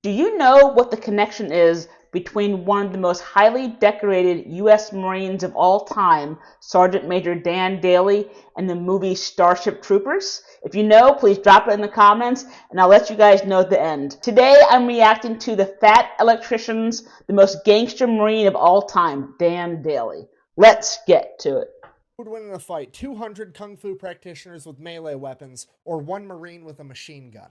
Do you know what the connection is between one of the most highly decorated U.S. Marines of all time, Sergeant Major Dan Daly, and the movie Starship Troopers? If you know, please drop it in the comments, and I'll let you guys know at the end. Today, I'm reacting to the Fat Electrician's the most gangster Marine of all time, Dan Daly. Let's get to it. Who would win in a fight, 200 kung fu practitioners with melee weapons, or one Marine with a machine gun?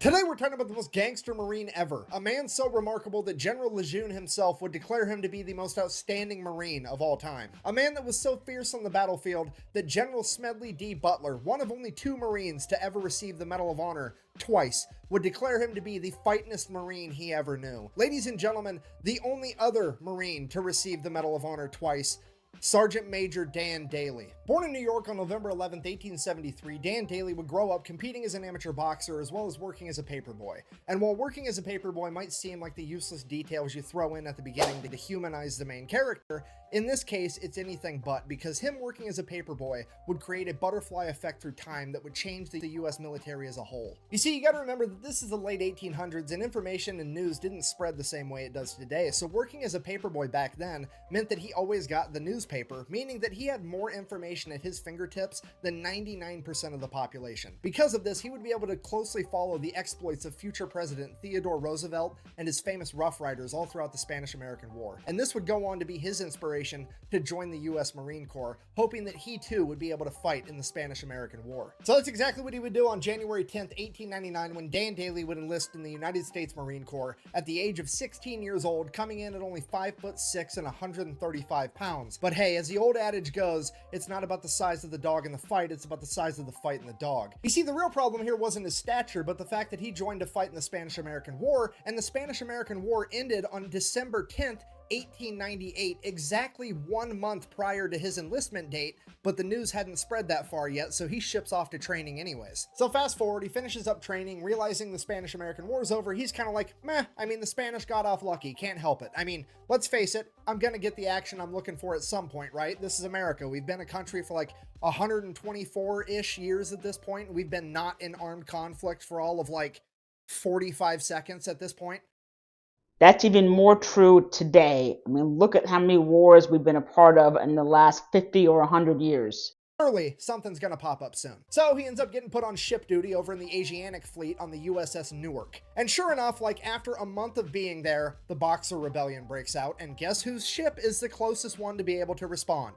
Today we're talking about the most gangster Marine ever, a man so remarkable that General Lejeune himself would declare him to be the most outstanding Marine of all time. A man that was so fierce on the battlefield that General Smedley D. Butler, one of only 2 Marines to ever receive the Medal of Honor twice, would declare him to be the fightingest Marine he ever knew. Ladies and gentlemen, the only other Marine to receive the Medal of Honor twice, Sergeant Major Dan Daly. Born in New York on November 11, 1873, Dan Daly would grow up competing as an amateur boxer as well as working as a paperboy. And while working as a paperboy might seem like the useless details you throw in at the beginning to humanize the main character, in this case, it's anything but, because him working as a paperboy would create a butterfly effect through time that would change the US military as a whole. You see, you gotta remember that this is the late 1800s and information and news didn't spread the same way it does today, so working as a paperboy back then meant that he always got the newspaper, meaning that he had more information at his fingertips than 99% of the population. Because of this, he would be able to closely follow the exploits of future President Theodore Roosevelt and his famous Rough Riders all throughout the Spanish-American War. And this would go on to be his inspiration to join the US Marine Corps, hoping that he too would be able to fight in the Spanish-American War. So that's exactly what he would do on January 10th, 1899, when Dan Daly would enlist in the United States Marine Corps at the age of 16 years old, coming in at only 5'6" and 135 pounds. But hey, as the old adage goes, it's not about the size of the dog in the fight, it's about the size of the fight in the dog. You see, the real problem here wasn't his stature, but the fact that he joined to fight in the Spanish-American War, and the Spanish-American War ended on December 10th, 1898, exactly 1 month prior to his enlistment date, but the news hadn't spread that far yet, so he ships off to training anyways. So fast forward, he finishes up training, realizing the Spanish-American War's over. He's kind of like, meh, I mean, the Spanish got off lucky, can't help it. I mean, let's face it, I'm gonna get the action I'm looking for at some point, right? This is America. We've been a country for like 124-ish years at this point. We've been not in armed conflict for all of like 45 seconds at this point. That's even more true today. I mean, look at how many wars we've been a part of in the last 50 or 100 years. Surely something's gonna pop up soon. So he ends up getting put on ship duty over in the Asiatic fleet on the USS Newark. And sure enough, like after a month of being there, the Boxer Rebellion breaks out, and guess whose ship is the closest one to be able to respond?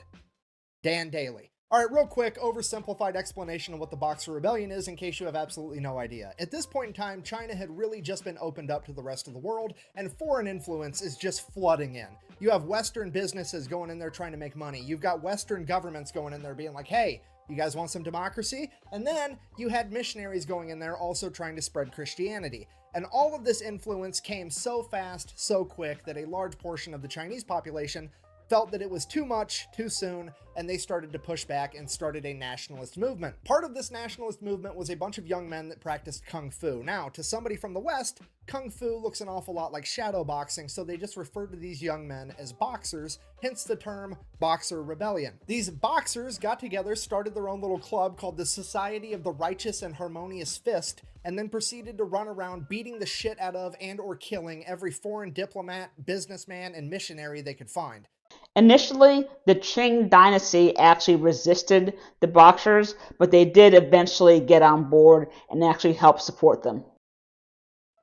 Dan Daly. Alright, real quick, oversimplified explanation of what the Boxer Rebellion is in case you have absolutely no idea. At this point in time, China had really just been opened up to the rest of the world, and foreign influence is just flooding in. You have Western businesses going in there trying to make money. You've got Western governments going in there being like, hey, you guys want some democracy? And then you had missionaries going in there also trying to spread Christianity. And all of this influence came so fast, so quick, that a large portion of the Chinese population felt that it was too much, too soon, and they started to push back and started a nationalist movement. Part of this nationalist movement was a bunch of young men that practiced Kung Fu. Now, to somebody from the West, Kung Fu looks an awful lot like shadow boxing, so they just referred to these young men as boxers, hence the term Boxer Rebellion. These boxers got together, started their own little club called the Society of the Righteous and Harmonious Fist, and then proceeded to run around beating the shit out of and or killing every foreign diplomat, businessman, and missionary they could find. Initially, the Qing dynasty actually resisted the Boxers, but they did eventually get on board and actually help support them.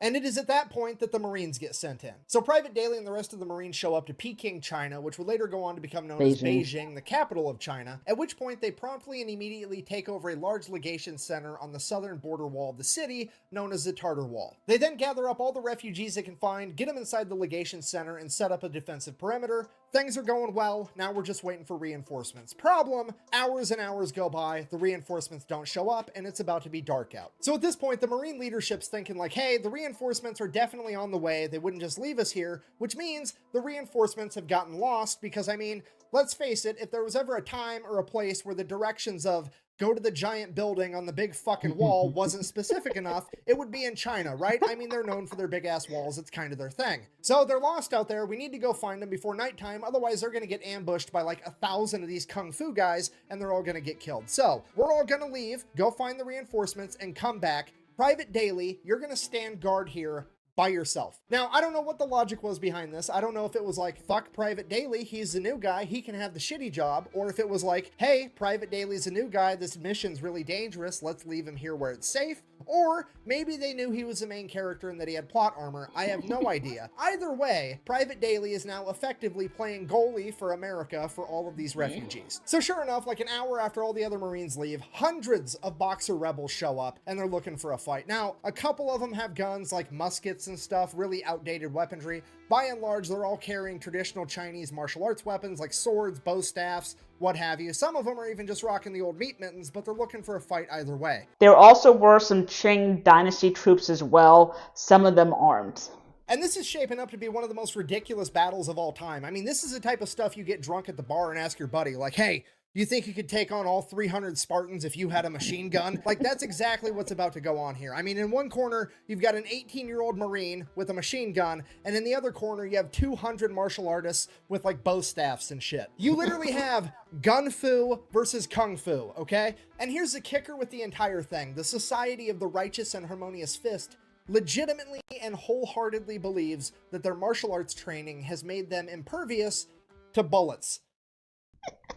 And it is at that point that the Marines get sent in. So Private Daly and the rest of the Marines show up to Peking, China, which would later go on to become known as Beijing, the capital of China, at which point they promptly and immediately take over a large legation center on the southern border wall of the city, known as the Tartar Wall. They then gather up all the refugees they can find, get them inside the legation center, and set up a defensive perimeter. Things are going well, now we're just waiting for reinforcements. Problem, hours and hours go by, the reinforcements don't show up, and it's about to be dark out. So at this point, the Marine leadership's thinking like, hey, the reinforcements are definitely on the way, they wouldn't just leave us here, which means the reinforcements have gotten lost because, I mean, let's face it, if there was ever a time or a place where the directions of go to the giant building on the big fucking wall wasn't specific enough, it would be in China, right? I mean, they're known for their big ass walls. It's kind of their thing. So they're lost out there. We need to go find them before nighttime. Otherwise, they're going to get ambushed by like 1,000 of these Kung Fu guys and they're all going to get killed. So we're all going to leave, go find the reinforcements and come back. Private Daly, you're going to stand guard here by yourself. Now, I don't know what the logic was behind this. I don't know if it was like, fuck Private Daly, he's the new guy, he can have the shitty job, or if it was like, hey, Private Daly's a new guy, this mission's really dangerous, let's leave him here where it's safe, or maybe they knew he was the main character and that he had plot armor. I have no idea. Either way, Private Daly is now effectively playing goalie for America for all of these refugees. So sure enough, like an hour after all the other Marines leave, hundreds of Boxer rebels show up and they're looking for a fight. Now, a couple of them have guns like muskets and stuff, really outdated weaponry. By and large, they're all carrying traditional Chinese martial arts weapons like swords, bow staffs, what have you. Some of them are even just rocking the old meat mittens, but they're looking for a fight either way. There also were some Qing dynasty troops as well, some of them armed. And this is shaping up to be one of the most ridiculous battles of all time. I mean, this is the type of stuff you get drunk at the bar and ask your buddy, like, hey, you think you could take on all 300 Spartans if you had a machine gun? Like, that's exactly what's about to go on here. I mean, in one corner, you've got an 18-year-old Marine with a machine gun, and in the other corner, you have 200 martial artists with, like, bow staffs and shit. You literally have gun fu versus kung fu, okay? And here's the kicker with the entire thing. The Society of the Righteous and Harmonious Fist legitimately and wholeheartedly believes that their martial arts training has made them impervious to bullets.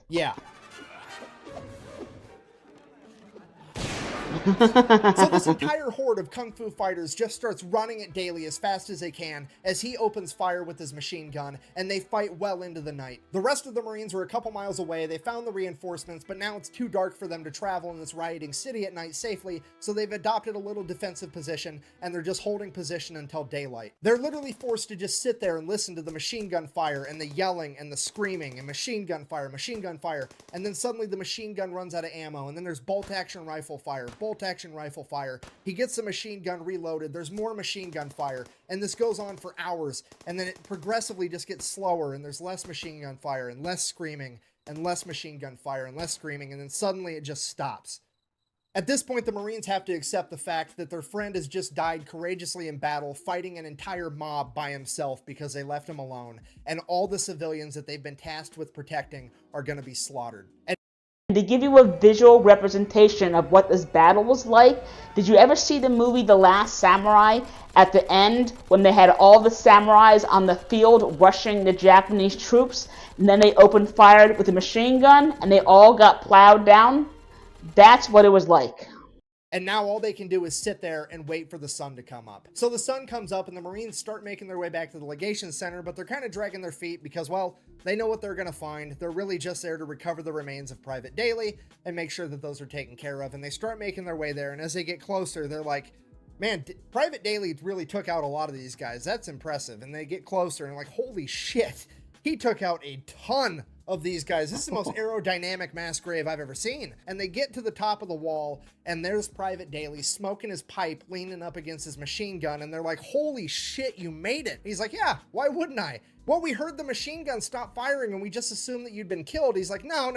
Yeah. So this entire horde of kung fu fighters just starts running at Daly as fast as they can as he opens fire with his machine gun, and they fight well into the night. The rest of the Marines are a couple miles away. They found the reinforcements, but now it's too dark for them to travel in this rioting city at night safely, so they've adopted a little defensive position, and they're just holding position until daylight. They're literally forced to just sit there and listen to the machine gun fire and the yelling and the screaming and machine gun fire, and then suddenly the machine gun runs out of ammo, and then there's bolt action rifle fire, bolt action rifle fire. He gets the machine gun reloaded. There's more machine gun fire, and this goes on for hours, and then it progressively just gets slower, and there's less machine gun fire and less screaming and less machine gun fire and less screaming, and then suddenly it just stops. At this point, the Marines have to accept the fact that their friend has just died courageously in battle, fighting an entire mob by himself because they left him alone, and all the civilians that they've been tasked with protecting are going to be slaughtered. To give you a visual representation of what this battle was like, did you ever see the movie The Last Samurai? At the end, when they had all the samurais on the field rushing the Japanese troops, and then they opened fire with a machine gun, and they all got plowed down? That's what it was like. And now all they can do is sit there and wait for the sun to come up. So the sun comes up and the Marines start making their way back to the legation center, but they're kind of dragging their feet because, well, they know what they're going to find. They're really just there to recover the remains of Private Daly and make sure that those are taken care of. And they start making their way there. And as they get closer, they're like, man, Private Daly really took out a lot of these guys. That's impressive. And they get closer and like, holy shit, he took out a ton of these guys. This is the most aerodynamic mass grave I've ever seen. And they get to the top of the wall, and there's Private Daly smoking his pipe, leaning up against his machine gun, and they're like, holy shit, you made it. He's like, yeah, why wouldn't I? Well, we heard the machine gun stop firing, and we just assumed that you'd been killed. He's like, no.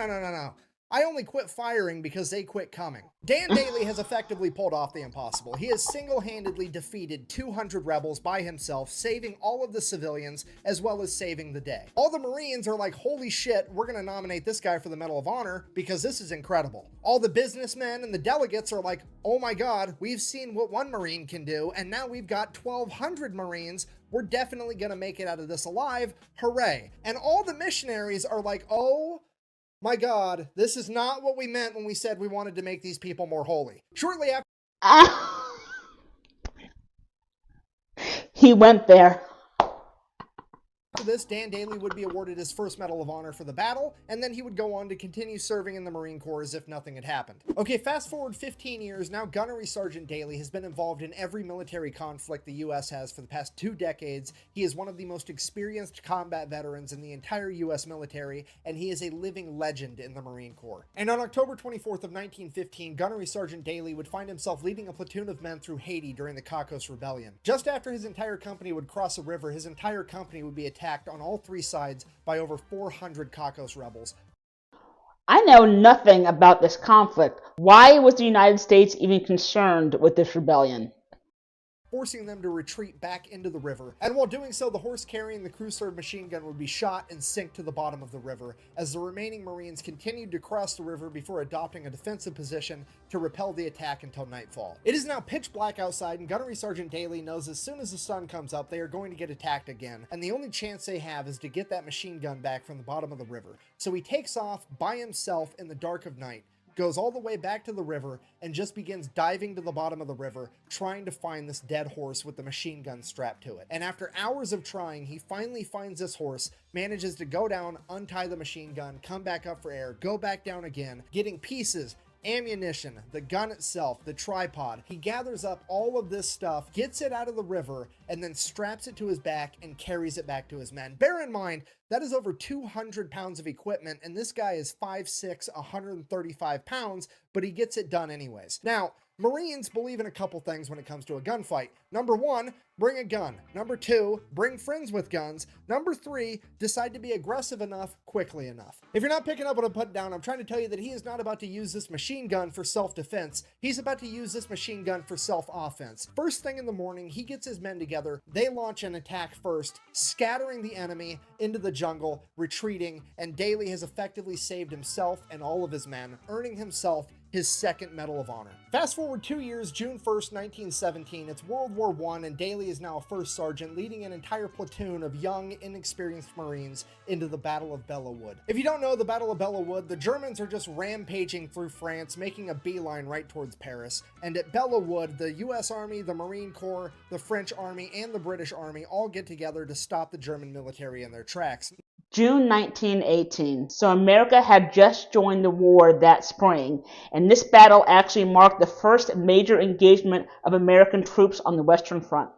I only quit firing because they quit coming. Dan Daly has effectively pulled off the impossible. He has single-handedly defeated 200 rebels by himself, saving all of the civilians, as well as saving the day. All the Marines are like, holy shit, we're gonna nominate this guy for the Medal of Honor because this is incredible. All the businessmen and the delegates are like, oh my god, we've seen what one Marine can do, and now we've got 1,200 Marines. We're definitely gonna make it out of this alive. Hooray. And all the missionaries are like, oh my god, this is not what we meant when we said we wanted to make these people more holy. Shortly after He went there. this, Dan Daly would be awarded his first Medal of Honor for the battle, and then he would go on to continue serving in the Marine Corps as if nothing had happened. Okay, fast forward 15 years, now Gunnery Sergeant Daly has been involved in every military conflict the US has for the past 2 decades. He is one of the most experienced combat veterans in the entire US military, and he is a living legend in the Marine Corps. And on October 24th of 1915, Gunnery Sergeant Daly would find himself leading a platoon of men through Haiti during the Cocos Rebellion. Just after his entire company would cross a river, his entire company would be attacked on all 3 sides by over 400 Cocos rebels. I know nothing about this conflict. Why was the United States even concerned with this rebellion? forcing them to retreat back into the river. And while doing so, the horse carrying the crew-served machine gun would be shot and sink to the bottom of the river, as the remaining Marines continued to cross the river before adopting a defensive position to repel the attack until nightfall. It is now pitch black outside, and Gunnery Sergeant Daly knows as soon as the sun comes up, they are going to get attacked again, and the only chance they have is to get that machine gun back from the bottom of the river. So he takes off by himself in the dark of night, goes all the way back to the river, and just begins diving to the bottom of the river, trying to find this dead horse with the machine gun strapped to it. And after hours of trying, he finally finds this horse, manages to go down, untie the machine gun, come back up for air, go back down again, getting pieces, ammunition, the gun itself, the tripod. He gathers up all of this stuff, gets it out of the river, and then straps it to his back and carries it back to his men. Bear in mind, that is over 200 pounds of equipment, and this guy is 5'6", 135 pounds, but he gets it done anyways. Now, Marines believe in a couple things when it comes to a gunfight. Number one, bring a gun. Number two, bring friends with guns. Number three, decide to be aggressive enough, quickly enough. If you're not picking up what I'm putting down, I'm trying to tell you that he is not about to use this machine gun for self-defense. He's about to use this machine gun for self-offense. First thing in the morning, he gets his men together. They launch an attack first, scattering the enemy into the jungle, retreating, and Daly has effectively saved himself and all of his men, earning himself his second Medal of Honor. Fast forward 2 years, June 1st, 1917, it's World War I, and Daly is now a first sergeant, leading an entire platoon of young, inexperienced Marines into the Battle of Belleau Wood. If you don't know the Battle of Belleau Wood, the Germans are just rampaging through France, making a beeline right towards Paris, and at Belleau Wood, the US Army, the Marine Corps, the French Army, and the British Army all get together to stop the German military in their tracks. June 1918. So America had just joined the war that spring, and this battle actually marked the first major engagement of American troops on the Western Front.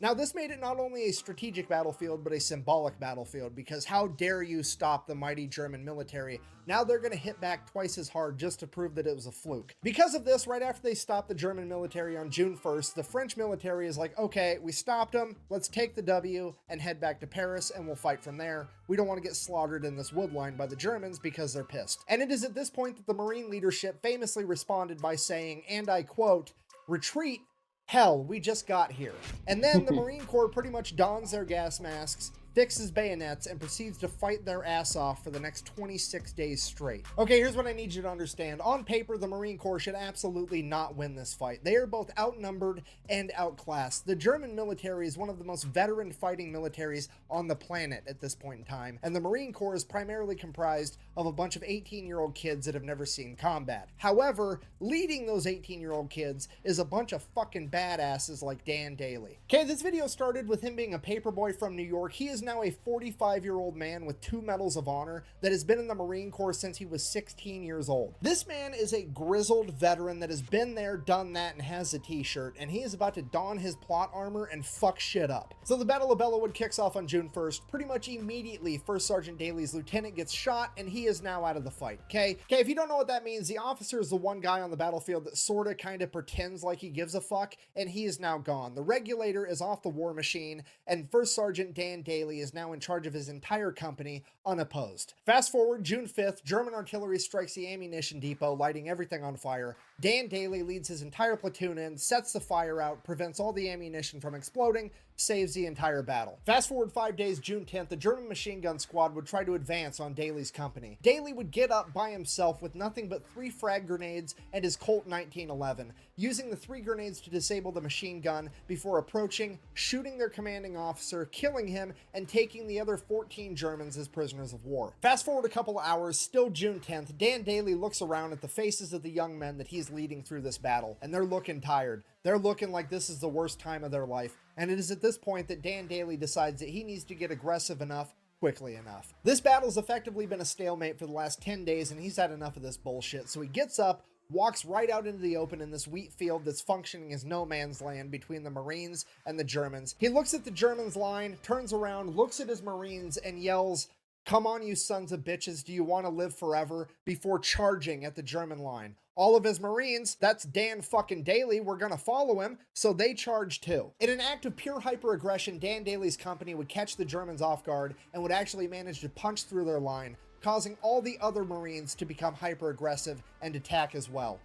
Now, this made it not only a strategic battlefield, but a symbolic battlefield, because how dare you stop the mighty German military? Now they're going to hit back twice as hard just to prove that it was a fluke. Because of this, right after they stopped the German military on June 1st, the French military is like, okay, we stopped them, let's take the W and head back to Paris, and we'll fight from there. We don't want to get slaughtered in this wood line by the Germans because they're pissed. And it is at this point that the Marine leadership famously responded by saying, and I quote, "Retreat? Hell, we just got here." And then the Marine Corps pretty much dons their gas masks, fixes bayonets, and proceeds to fight their ass off for the next 26 days straight. Okay, here's what I need you to understand. On paper, the Marine Corps should absolutely not win this fight. They are both outnumbered and outclassed. The German military is one of the most veteran fighting militaries on the planet at this point in time, and the Marine Corps is primarily comprised of a bunch of 18-year-old kids that have never seen combat. However, leading those 18-year-old kids is a bunch of fucking badasses like Dan Daly. Okay, this video started with him being a paperboy from New York. He is now a 45-year-old man with 2 Medals of Honor that has been in the Marine Corps since he was 16 years old. This man is a grizzled veteran that has been there, done that, and has a t-shirt, and he is about to don his plot armor and fuck shit up. So the Battle of Belleau Wood kicks off on June 1st. Pretty much immediately, First Sergeant Daly's lieutenant gets shot, and he is now out of the fight. Okay, if you don't know what that means, the officer is the one guy on the battlefield that sorta kinda pretends like he gives a fuck, and he is now gone. The regulator is off the war machine, and First Sergeant Dan Daly is now in charge of his entire company, unopposed. Fast forward, June 5th, German artillery strikes the ammunition depot, lighting everything on fire. Dan Daly leads his entire platoon in, sets the fire out, prevents all the ammunition from exploding, saves the entire battle. Fast forward 5 days, June 10th, the German machine gun squad would try to advance on Daly's company. Daly would get up by himself with nothing but 3 frag grenades and his Colt 1911, using the 3 grenades to disable the machine gun before approaching, shooting their commanding officer, killing him, and taking the other 14 Germans as prisoners of war. Fast forward a couple of hours, still June 10th, Dan Daly looks around at the faces of the young men that he's leading through this battle, and they're looking tired. They're looking like this is the worst time of their life, and it is at this point that Dan Daly decides that he needs to get aggressive enough quickly enough. This battle's effectively been a stalemate for the last 10 days, and he's had enough of this bullshit, so he gets up, walks right out into the open in this wheat field that's functioning as no man's land between the Marines and the Germans. He looks at the Germans' line, turns around, looks at his Marines, and yells, "Come on, you sons of bitches, do you want to live forever?" before charging at the German line. All of his Marines, that's Dan fucking Daly, were gonna follow him, so they charged too. In an act of pure hyper-aggression, Dan Daly's company would catch the Germans off guard and would actually manage to punch through their line, causing all the other Marines to become hyper-aggressive and attack as well.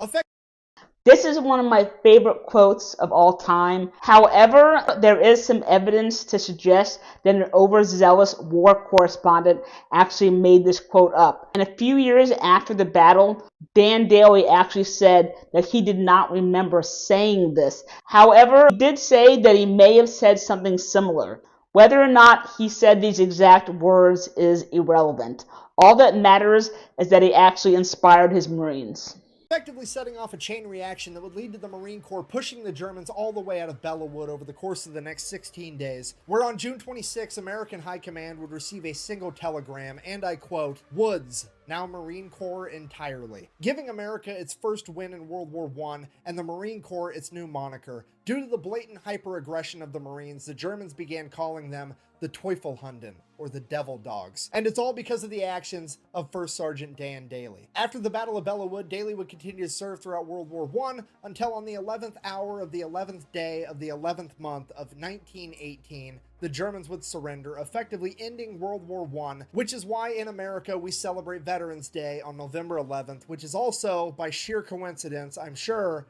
This is one of my favorite quotes of all time. However, there is some evidence to suggest that an overzealous war correspondent actually made this quote up. And a few years after the battle, Dan Daly actually said that he did not remember saying this. However, he did say that he may have said something similar. Whether or not he said these exact words is irrelevant. All that matters is that he actually inspired his Marines, effectively setting off a chain reaction that would lead to the Marine Corps pushing the Germans all the way out of Belleau over the course of the next 16 days, where on June 26, American High Command would receive a single telegram, and I quote, "Woods, now Marine Corps entirely," giving America its first win in World War I and the Marine Corps its new moniker. Due to the blatant hyper-aggression of the Marines, the Germans began calling them the Teufelhunden, or the Devil Dogs. And it's all because of the actions of First Sergeant Dan Daly. After the Battle of Belleau, Daly would continue to serve throughout World War I until on the 11th hour of the 11th day of the 11th month of 1918, the Germans would surrender, effectively ending World War I, which is why in America we celebrate Veterans Day on November 11th, which is also, by sheer coincidence, I'm sure,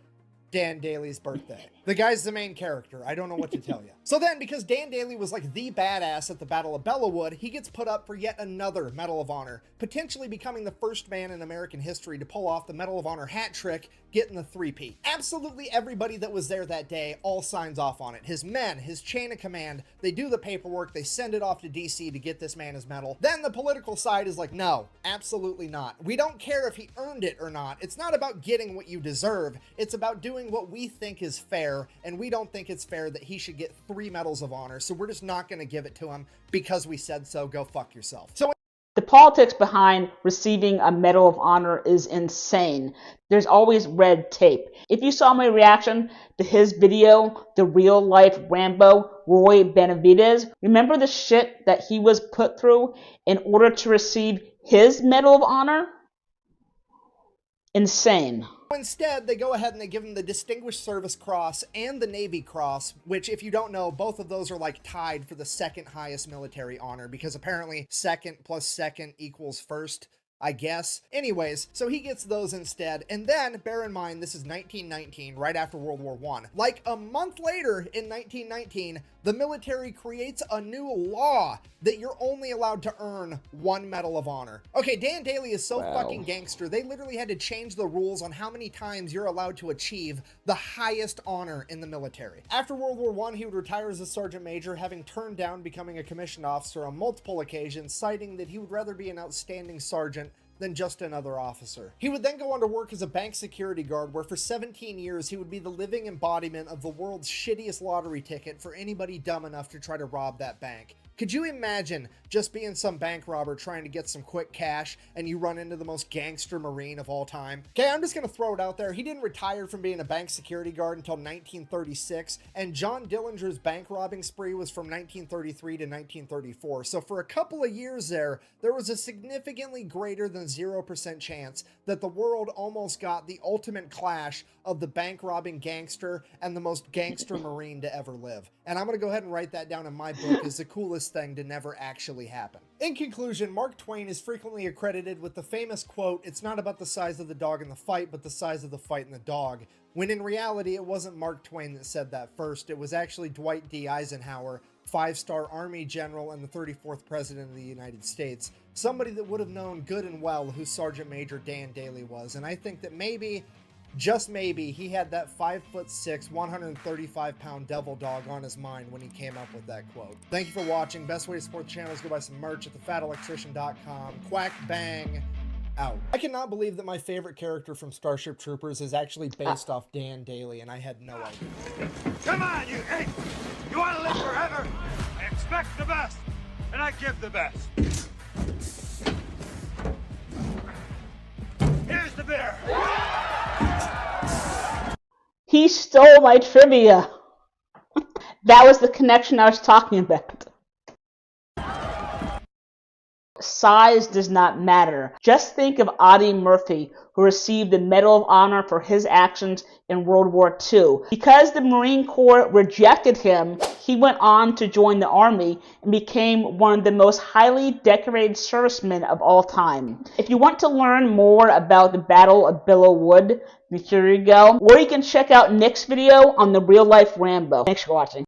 Dan Daly's birthday. The guy's the main character. I don't know what to tell you. So then, because Dan Daly was like the badass at the Battle of Belleau, he gets put up for yet another Medal of Honor, potentially becoming the first man in American history to pull off the Medal of Honor hat trick, getting the three-peat. Absolutely everybody that was there that day all signs off on it. His men, his chain of command, they do the paperwork, they send it off to DC to get this man his medal. Then the political side is like, no, absolutely not. We don't care if he earned it or not. It's not about getting what you deserve. It's about doing what we think is fair, and we don't think it's fair that he should get 3 medals of honor, so we're just not going to give it to him because we said so. Go fuck yourself. So the politics behind receiving a Medal of Honor is insane. There's always red tape. If you saw my reaction to his video, The Real Life Rambo, Roy Benavidez, remember the shit that he was put through in order to receive his Medal of Honor? Insane. Instead, they go ahead and they give him the Distinguished Service Cross and the Navy Cross, which, if you don't know, both of those are like tied for the second highest military honor, because apparently second plus second equals first, I guess. Anyways, so he gets those instead. And then, bear in mind, this is 1919, right after World War I. Like a month later in 1919, the military creates a new law that you're only allowed to earn 1 Medal of Honor. Okay, Dan Daly is so fucking gangster, they literally had to change the rules on how many times you're allowed to achieve the highest honor in the military. After World War I, he would retire as a sergeant major, having turned down becoming a commissioned officer on multiple occasions, citing that he would rather be an outstanding sergeant than just another officer. He would then go on to work as a bank security guard, where for 17 years he would be the living embodiment of the world's shittiest lottery ticket for anybody dumb enough to try to rob that bank. Could you imagine just being some bank robber trying to get some quick cash and you run into the most gangster Marine of all time? Okay, I'm just gonna throw it out there. He didn't retire from being a bank security guard until 1936, and John Dillinger's bank robbing spree was from 1933 to 1934. So for a couple of years there was a significantly greater than 0% chance that the world almost got the ultimate clash of the bank robbing gangster and the most gangster Marine to ever live. And I'm gonna go ahead and write that down in my book as the coolest thing to never actually happen. In conclusion, Mark Twain is frequently accredited with the famous quote, "It's not about the size of the dog in the fight, but the size of the fight in the dog," when in reality it wasn't Mark Twain that said that first. It was actually Dwight D. Eisenhower, 5-star Army General and the 34th President of the United States, somebody that would have known good and well who Sergeant Major Dan Daly was. And I think that maybe, just maybe, he had that 5'6", 135-pound devil dog on his mind when he came up with that quote. Thank you for watching. Best way to support the channel is go buy some merch at thefatelectrician.com. Quack bang out. I cannot believe that my favorite character from Starship Troopers is actually based off Dan Daly, and I had no idea. Come on, you ape! You want to live forever? I expect the best, and I give the best. Here's the beer. He stole my trivia. That was the connection I was talking about. Size does not matter. Just think of Audie Murphy, who received the Medal of Honor for his actions in World War II. Because the Marine Corps rejected him, he went on to join the Army and became one of the most highly decorated servicemen of all time. If you want to learn more about the Battle of Belleau Wood, here you go. Or you can check out Nick's video on the real-life Rambo. Thanks for watching.